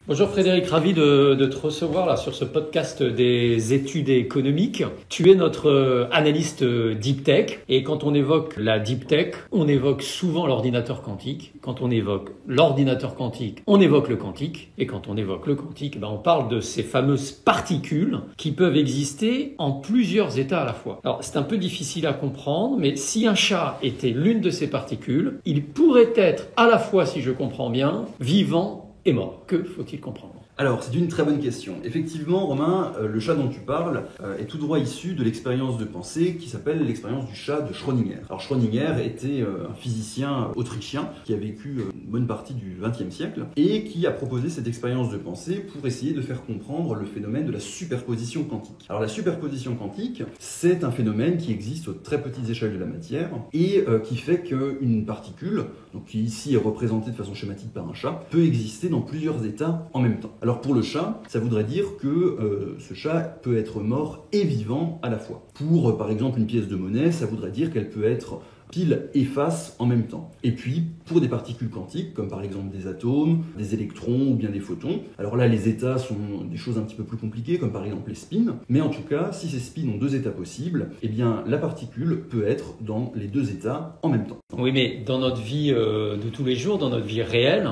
Bonjour Frédéric, ravi de te recevoir là sur ce podcast des études économiques. Tu es notre analyste Deep Tech et quand on évoque la Deep Tech, on évoque souvent l'ordinateur quantique. Quand on évoque l'ordinateur quantique, on évoque le quantique. Et quand on évoque le quantique, on parle de ces fameuses particules qui peuvent exister en plusieurs états à la fois. Alors c'est un peu difficile à comprendre, mais si un chat était l'une de ces particules, il pourrait être à la fois, si je comprends bien, vivant et mort. Que faut-il comprendre ? Alors, c'est une très bonne question. Effectivement, Romain, le chat dont tu parles est tout droit issu de l'expérience de pensée qui s'appelle l'expérience du chat de Schrödinger. Alors, Schrödinger était un physicien autrichien qui a vécu une bonne partie du XXe siècle et qui a proposé cette expérience de pensée pour essayer de faire comprendre le phénomène de la superposition quantique. Alors, la superposition quantique, c'est un phénomène qui existe aux très petites échelles de la matière et qui fait qu'une particule, donc qui ici est représentée de façon schématique par un chat, peut exister dans plusieurs états en même temps. Alors pour le chat, ça voudrait dire que ce chat peut être mort et vivant à la fois. Pour par exemple une pièce de monnaie, ça voudrait dire qu'elle peut être pile et face en même temps. Et puis, pour des particules quantiques, comme par exemple des atomes, des électrons ou bien des photons, alors là, les états sont des choses un petit peu plus compliquées, comme par exemple les spins, mais en tout cas, si ces spins ont deux états possibles, eh bien, la particule peut être dans les deux états en même temps. Oui, mais dans notre vie de tous les jours, dans notre vie réelle,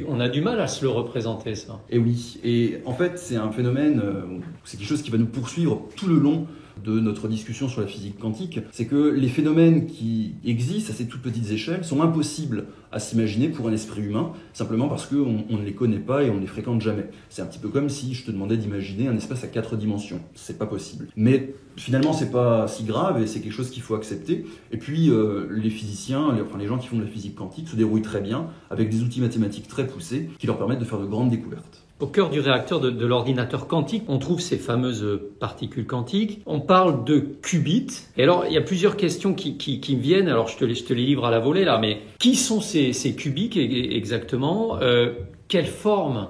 on a du mal à se le représenter, ça. Et oui, et en fait, c'est un phénomène, c'est quelque chose qui va nous poursuivre tout le long de notre discussion sur la physique quantique, c'est que les phénomènes qui existent à ces toutes petites échelles sont impossibles à s'imaginer pour un esprit humain, simplement parce qu'on ne les connaît pas et on ne les fréquente jamais. C'est un petit peu comme si je te demandais d'imaginer un espace à 4 dimensions. C'est pas possible. Mais finalement, c'est pas si grave et c'est quelque chose qu'il faut accepter. Et puis, les physiciens, les gens qui font de la physique quantique se débrouillent très bien avec des outils mathématiques très poussés qui leur permettent de faire de grandes découvertes. Au cœur du réacteur de l'ordinateur quantique, on trouve ces fameuses particules quantiques. On parle de qubits. Et alors, il y a plusieurs questions qui me viennent. Alors, je te les livre à la volée là. Mais qui sont ces qubits exactement ? Quelle forme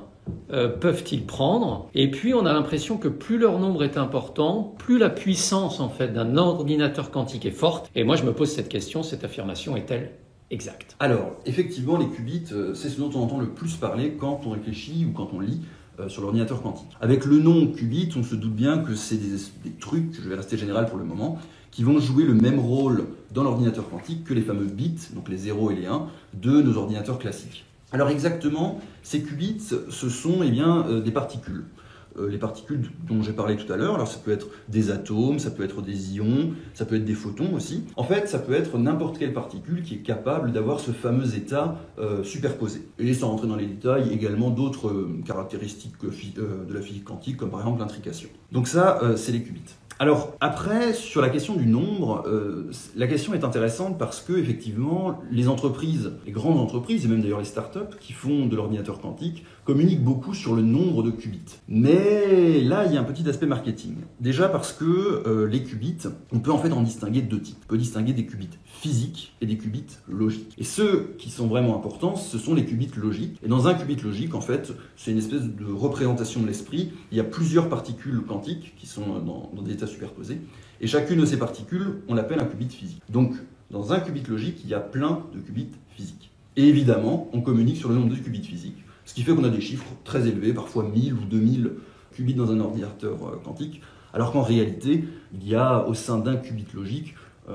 peuvent-ils prendre ? Et puis, on a l'impression que plus leur nombre est important, plus la puissance en fait d'un ordinateur quantique est forte. Et moi, je me pose cette question. Cette affirmation est-elle exact. Alors, effectivement, les qubits, c'est ce dont on entend le plus parler quand on réfléchit ou quand on lit sur l'ordinateur quantique. Avec le nom qubit, on se doute bien que c'est des trucs, je vais rester général pour le moment, qui vont jouer le même rôle dans l'ordinateur quantique que les fameux bits, donc les 0 et les 1, de nos ordinateurs classiques. Alors exactement, ces qubits, ce sont des particules. Les particules dont j'ai parlé tout à l'heure, alors ça peut être des atomes, ça peut être des ions, ça peut être des photons aussi. En fait, ça peut être n'importe quelle particule qui est capable d'avoir ce fameux état superposé. Et sans rentrer dans les détails, également d'autres caractéristiques de la physique quantique, comme par exemple l'intrication. Donc ça, c'est les qubits. Alors après, sur la question du nombre, la question est intéressante parce que effectivement, les entreprises, les grandes entreprises et même d'ailleurs les startups qui font de l'ordinateur quantique communiquent beaucoup sur le nombre de qubits. Mais là, il y a un petit aspect marketing. Déjà parce que les qubits, on peut en fait en distinguer deux types. On peut distinguer des qubits physiques et des qubits logiques. Et ceux qui sont vraiment importants, ce sont les qubits logiques. Et dans un qubit logique, en fait, c'est une espèce de représentation de l'esprit. Il y a plusieurs particules quantiques qui sont dans des états superposés. Et chacune de ces particules, on l'appelle un qubit physique. Donc, dans un qubit logique, il y a plein de qubits physiques. Et évidemment, on communique sur le nombre de qubits physiques, ce qui fait qu'on a des chiffres très élevés, parfois 1000 ou 2000 qubits dans un ordinateur quantique, alors qu'en réalité, il y a au sein d'un qubit logique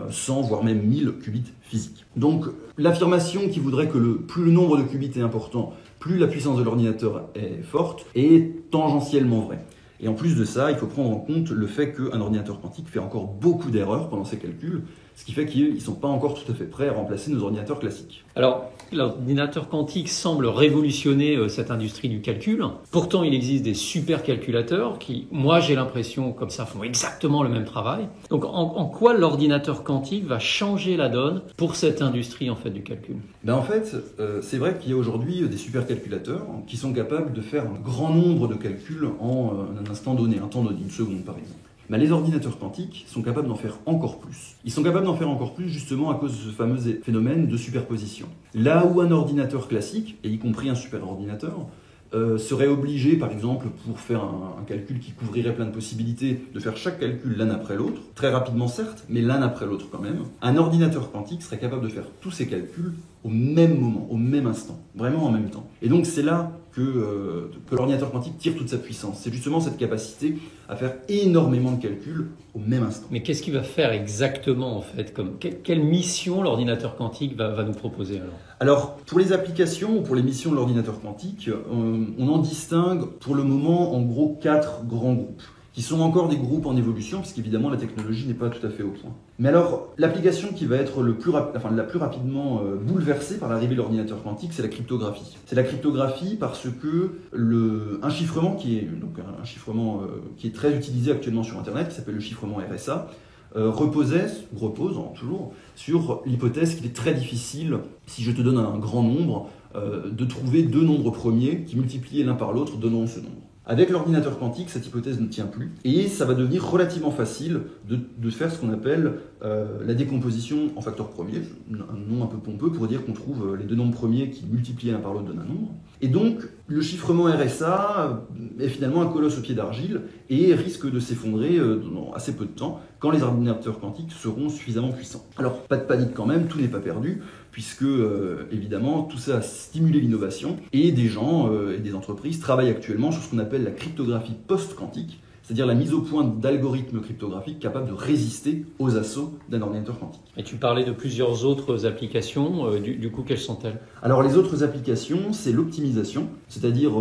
100 voire même 1000 qubits physiques. Donc, l'affirmation qui voudrait que plus le nombre de qubits est important, plus la puissance de l'ordinateur est forte, est tangentiellement vraie. Et en plus de ça, il faut prendre en compte le fait qu'un ordinateur quantique fait encore beaucoup d'erreurs pendant ses calculs, ce qui fait qu'ils ne sont pas encore tout à fait prêts à remplacer nos ordinateurs classiques. Alors, l'ordinateur quantique semble révolutionner cette industrie du calcul. Pourtant, il existe des supercalculateurs qui, moi j'ai l'impression, comme ça, font exactement le même travail. Donc, en quoi l'ordinateur quantique va changer la donne pour cette industrie en fait, du calcul ? En fait, c'est vrai qu'il y a aujourd'hui des supercalculateurs qui sont capables de faire un grand nombre de calculs en un instant donné, un temps donné, une seconde par exemple. Mais les ordinateurs quantiques sont capables d'en faire encore plus. Ils sont capables d'en faire encore plus justement à cause de ce fameux phénomène de superposition. Là où un ordinateur classique, et y compris un superordinateur, serait obligé, par exemple, pour faire un calcul qui couvrirait plein de possibilités, de faire chaque calcul l'un après l'autre, très rapidement certes, mais l'un après l'autre quand même, un ordinateur quantique serait capable de faire tous ces calculs au même moment, au même instant, vraiment en même temps. Et donc c'est là que l'ordinateur quantique tire toute sa puissance. C'est justement cette capacité à faire énormément de calculs au même instant. Mais qu'est-ce qu'il va faire exactement en fait quelle mission l'ordinateur quantique va nous proposer alors? Alors, pour les applications ou pour les missions de l'ordinateur quantique, on en distingue pour le moment en gros 4 grands groupes, qui sont encore des groupes en évolution, puisqu'évidemment la technologie n'est pas tout à fait au point. Mais alors, l'application qui va être la plus rapidement bouleversée par l'arrivée de l'ordinateur quantique, c'est la cryptographie. C'est la cryptographie parce que un chiffrement qui est très utilisé actuellement sur Internet, qui s'appelle le chiffrement RSA, repose toujours sur l'hypothèse qu'il est très difficile, si je te donne un grand nombre, de trouver 2 nombres premiers qui multipliés l'un par l'autre donneront ce nombre. Avec l'ordinateur quantique, cette hypothèse ne tient plus et ça va devenir relativement facile de faire ce qu'on appelle la décomposition en facteurs premiers, un nom un peu pompeux pour dire qu'on trouve les 2 nombres premiers qui multipliés l'un par l'autre donnent un nombre. Et donc, le chiffrement RSA est finalement un colosse au pied d'argile et risque de s'effondrer dans assez peu de temps quand les ordinateurs quantiques seront suffisamment puissants. Alors, pas de panique quand même, tout n'est pas perdu, puisque évidemment tout ça a stimulé l'innovation et des gens et des entreprises travaillent actuellement sur ce qu'on appelle la cryptographie post-quantique, c'est-à-dire la mise au point d'algorithmes cryptographiques capables de résister aux assauts d'un ordinateur quantique. Et tu parlais de plusieurs autres applications, du coup quelles sont-elles? Alors les autres applications, c'est l'optimisation, c'est-à-dire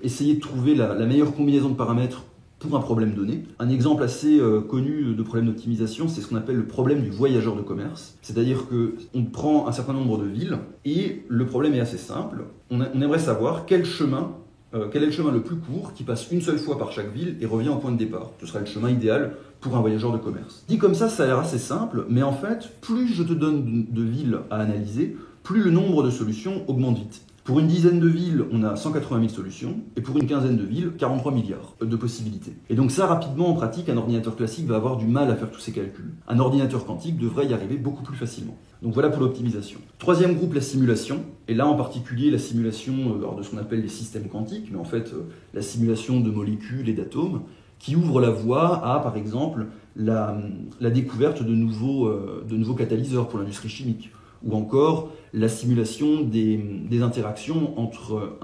essayer de trouver la meilleure combinaison de paramètres pour un problème donné. Un exemple assez connu de problème d'optimisation, c'est ce qu'on appelle le problème du voyageur de commerce. C'est-à-dire qu'on prend un certain nombre de villes et le problème est assez simple. On aimerait savoir quel est le chemin le plus court qui passe une seule fois par chaque ville et revient au point de départ. Ce serait le chemin idéal pour un voyageur de commerce. Dit comme ça a l'air assez simple, mais en fait, plus je te donne de villes à analyser, plus le nombre de solutions augmente vite. Pour une dizaine de villes, on a 180 000 solutions, et pour une quinzaine de villes, 43 milliards de possibilités. Et donc ça, rapidement, en pratique, un ordinateur classique va avoir du mal à faire tous ces calculs. Un ordinateur quantique devrait y arriver beaucoup plus facilement. Donc voilà pour l'optimisation. Troisième groupe, la simulation. Et là, en particulier, la simulation de ce qu'on appelle les systèmes quantiques, mais en fait, la simulation de molécules et d'atomes, qui ouvre la voie à, par exemple, la découverte de nouveaux catalyseurs pour l'industrie chimique, ou encore la simulation des interactions entre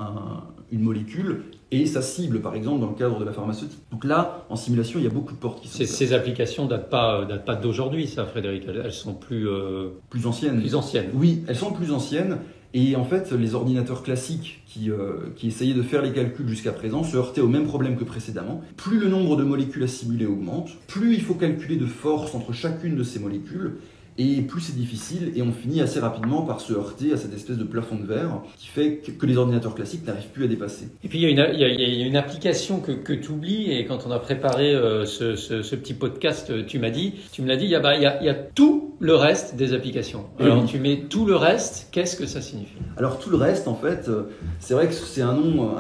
une molécule et sa cible, par exemple, dans le cadre de la pharmaceutique. Donc là, en simulation, il y a beaucoup de portes qui sont ouvertes. Ces applications datent pas d'aujourd'hui, ça, Frédéric. Elles sont plus anciennes. Plus anciennes. Oui, elles sont plus anciennes. Et en fait, les ordinateurs classiques qui essayaient de faire les calculs jusqu'à présent se heurtaient au même problème que précédemment. Plus le nombre de molécules à simuler augmente, plus il faut calculer de force entre chacune de ces molécules, et plus c'est difficile, et on finit assez rapidement par se heurter à cette espèce de plafond de verre qui fait que les ordinateurs classiques n'arrivent plus à dépasser. Et puis il y a une application que tu oublies, et quand on a préparé ce petit podcast, tu me l'as dit, il y a tout le reste des applications. Alors oui. Tu mets tout le reste, qu'est-ce que ça signifie? Alors tout le reste, en fait, c'est vrai que c'est un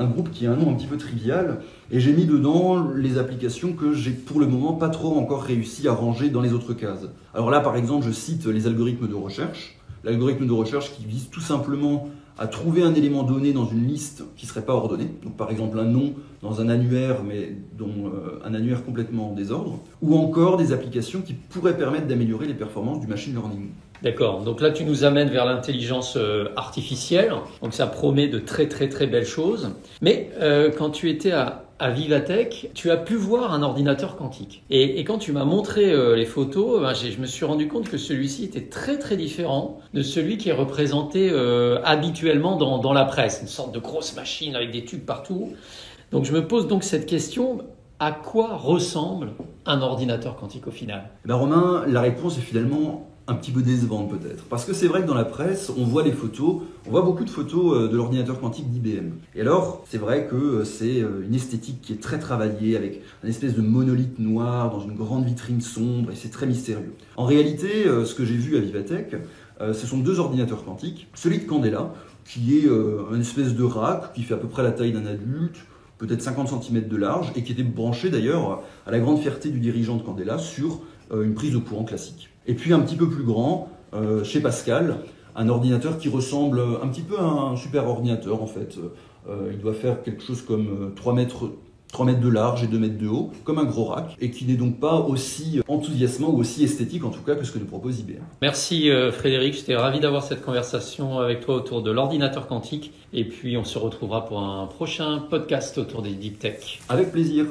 groupe qui a un nom un petit peu trivial, et j'ai mis dedans les applications que j'ai pour le moment pas trop encore réussi à ranger dans les autres cases. Alors là, par exemple, je cite les algorithmes de recherche. L'algorithme de recherche qui vise tout simplement à trouver un élément donné dans une liste qui ne serait pas ordonnée. Donc par exemple un nom dans un annuaire, mais dont un annuaire complètement en désordre. Ou encore des applications qui pourraient permettre d'améliorer les performances du machine learning. D'accord, donc là tu nous amènes vers l'intelligence artificielle, donc ça promet de très très très belles choses. Mais quand tu étais à Vivatech, tu as pu voir un ordinateur quantique. Et quand tu m'as montré les photos, je me suis rendu compte que celui-ci était très très différent de celui qui est représenté habituellement dans la presse, une sorte de grosse machine avec des tubes partout. Donc je me pose donc cette question, à quoi ressemble un ordinateur quantique au final? Romain, la réponse est finalement un petit peu décevante peut-être. Parce que c'est vrai que dans la presse, on voit beaucoup de photos de l'ordinateur quantique d'IBM. Et alors, c'est vrai que c'est une esthétique qui est très travaillée, avec une espèce de monolithe noir dans une grande vitrine sombre, et c'est très mystérieux. En réalité, ce que j'ai vu à Vivatech, ce sont 2 ordinateurs quantiques. Celui de Candela, qui est une espèce de rack qui fait à peu près la taille d'un adulte, peut-être 50 cm de large, et qui était branché d'ailleurs, à la grande fierté du dirigeant de Candela, sur une prise de courant classique. Et puis un petit peu plus grand, chez Pascal, un ordinateur qui ressemble un petit peu à un super ordinateur en fait. Il doit faire quelque chose comme 3 mètres 3 mètres de large et 2 mètres de haut, comme un gros rack, et qui n'est donc pas aussi enthousiasmant ou aussi esthétique en tout cas que ce que nous propose IBM. Merci Frédéric, j'étais ravi d'avoir cette conversation avec toi autour de l'ordinateur quantique. Et puis on se retrouvera pour un prochain podcast autour des deep tech. Avec plaisir.